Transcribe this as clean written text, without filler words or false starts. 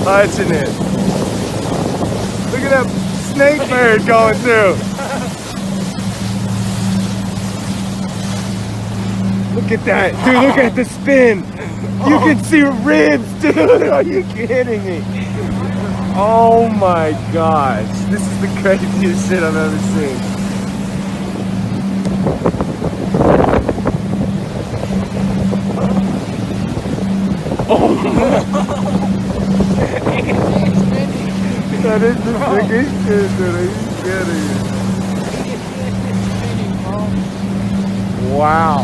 touching it. Look at that snake bird going through. Look at that. Dude, look at the spin. You can see ribs, dude. Are you kidding me? Oh my gosh. This is the craziest shit I've ever seen. Oh my. That is the biggest shit, dude. Are you kidding me? Wow.